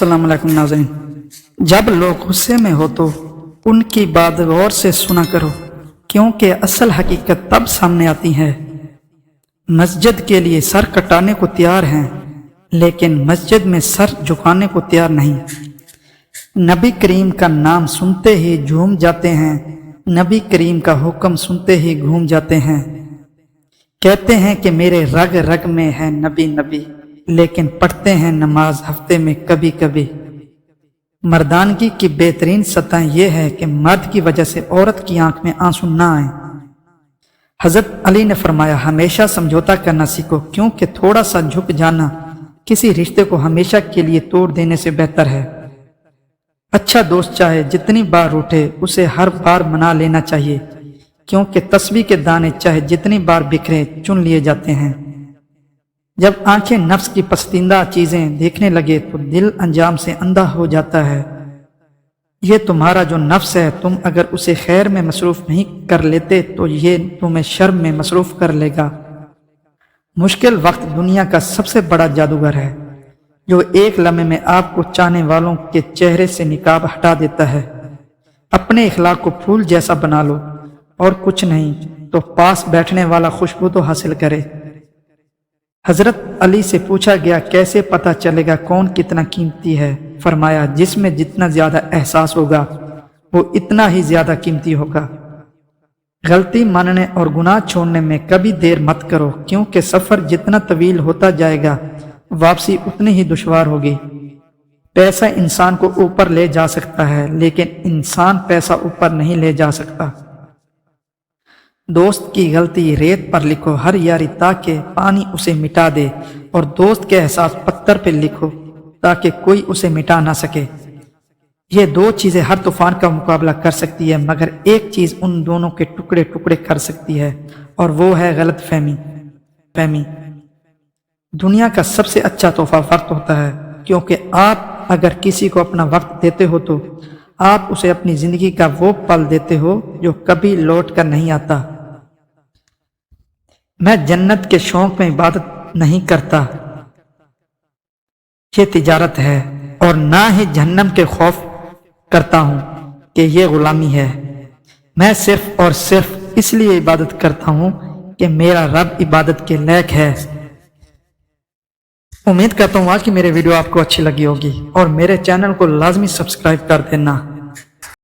अस्सलाम वालेकुम नाज़रीन। जब लोग गुस्से में हो तो उनकी बात गौर से सुना करो, क्योंकि असल हकीकत तब सामने आती है। मस्जिद के लिए सर कटाने को तैयार हैं, लेकिन मस्जिद में सर झुकाने को तैयार नहीं। नबी करीम का नाम सुनते ही झूम जाते हैं, नबी करीम का हुक्म सुनते ही घूम जाते हैं। कहते हैं कि मेरे रग रग में है नबी नबी, लेकिन पढ़ते हैं नमाज हफ्ते में कभी कभी। मर्दानगी की बेहतरीन सतह यह है कि मर्द की वजह से औरत की आंख में आंसू ना आए। हजरत अली ने फरमाया, हमेशा समझौता करना सीखो, क्योंकि थोड़ा सा झुक जाना किसी रिश्ते को हमेशा के लिए तोड़ देने से बेहतर है। अच्छा दोस्त चाहे जितनी बार रूठे, उसे हर बार मना लेना चाहिए, क्योंकि तस्बीह के दाने चाहे जितनी बार बिखरे चुन लिए जाते हैं। जब आंखें नफ्स की पसंदीदा चीजें देखने लगे तो दिल अंजाम से अंधा हो जाता है। ये तुम्हारा जो नफ्स है, तुम अगर उसे खैर में मसरूफ नहीं कर लेते तो ये तुम्हें शर्म में मसरूफ कर लेगा। मुश्किल वक्त दुनिया का सबसे बड़ा जादूगर है, जो एक लम्हे में आपको चाहने वालों के चेहरे से निकाब हटा देता है। अपने इखलाक को फूल जैसा बना लो, और कुछ नहीं तो पास बैठने वाला खुशबू तो हासिल करे। हजरत अली से पूछा गया, कैसे पता चलेगा कौन कितना कीमती है? फरमाया, जिसमें जितना ज्यादा एहसास होगा वो इतना ही ज्यादा कीमती होगा। गलती मानने और गुनाह छोड़ने में कभी देर मत करो, क्योंकि सफर जितना तवील होता जाएगा वापसी उतनी ही दुश्वार होगी। पैसा इंसान को ऊपर ले जा सकता है, लेकिन इंसान पैसा ऊपर नहीं ले जा सकता। दोस्त की गलती रेत पर लिखो हर यारी, ताकि पानी उसे मिटा दे, और दोस्त के एहसास पत्थर पर लिखो ताकि कोई उसे मिटा ना सके। ये दो चीजें हर तूफान का मुकाबला कर सकती है, मगर एक चीज उन दोनों के टुकड़े टुकड़े कर सकती है, और वो है गलत फहमी। दुनिया का सबसे अच्छा तोहफा वक्त होता है, क्योंकि आप अगर किसी को अपना वक्त देते हो तो आप उसे अपनी जिंदगी का वो पल देते हो जो कभी लौट कर नहीं आता। मैं जन्नत के शौक में इबादत नहीं करता, ये तिजारत है, और ना ही जहन्नम के खौफ करता हूं कि ये गुलामी है। मैं सिर्फ और सिर्फ इसलिए इबादत करता हूं कि मेरा रब इबादत के लायक है। उम्मीद करता हूं आज की मेरी वीडियो आपको अच्छी लगी होगी, और मेरे चैनल को लाजमी सब्सक्राइब कर देना।